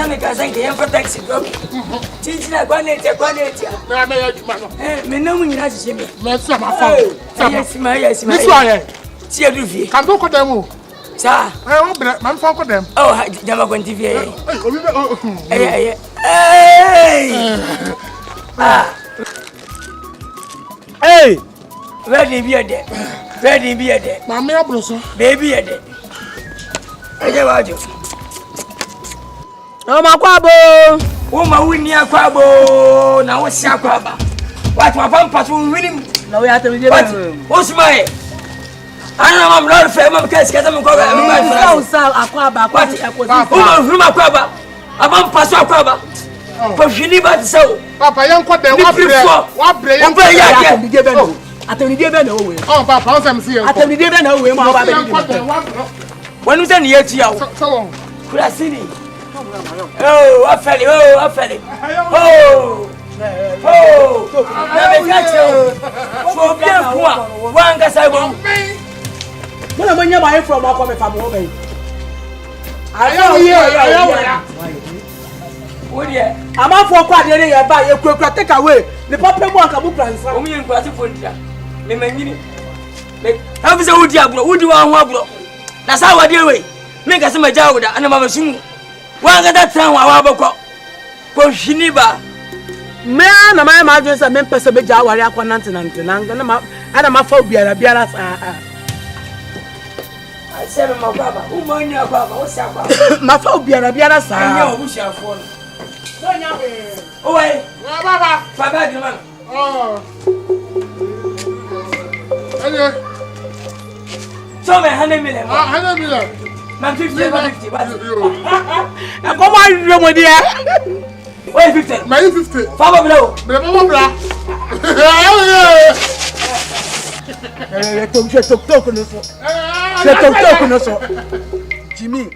me can say you for taxi drop. Teach na quantity. Me no me na see me. Me see my phone. Yes, my. This one. See you fi. Can do ko dem. Sir. Man phone ko dem. Oh, jama kon TV. Hey. Hey. Ready be there. Mama abroso. Baby there. Eje wajo. Oh makwabo. Wo ma wini akwabo na wo si akwaba. What my pampas will win. Na we atemi je. What's my? Ana mam lord fe mam case kata me ko ba me ba. Sa akwaba kwati akwati. Wo ma akwaba. Abam paso akwaba. Ko fini ba ti so. Papa yan ko dem wa bre. Wo ba ya ke. Atemi je be na we. Oh papa on sam see. Atemi je be na we ma ba be. Wanu se ni etu ya wo. So kura sini. Oh, afeli. Oh. Na be kache. So bien kwa. Wanga sai bo. Mona manya ba from akọ me fa mo be. Ayo. Wodie. Amafo kwa de re ya ba ye kura take away. The papa mo aka bu plansa. Omi yen kwati fontia. Me manyini. Me hafu se wodi abro, wodi wa ho abro. Na sa wade we. Me ka se maja woda ana mama sumu. Wanga da tran wa abokọ. Ko hini ba. Me na ma dwen se me pese be ja ware akọ nante na na ma ana ma fa biara sa. I say me makwaba. Umo ni akwaba, o si akwaba. Ma fa biara sa. Anya obushi afọ no. Sonya be. Owe. baba. Baba di man. Oh. Aye. So me 100 million. 100 million. Man 50 but. Come on, you mo dia. Wait 50. My 50. Baba bro. Baba. Tok no so. Jimmy.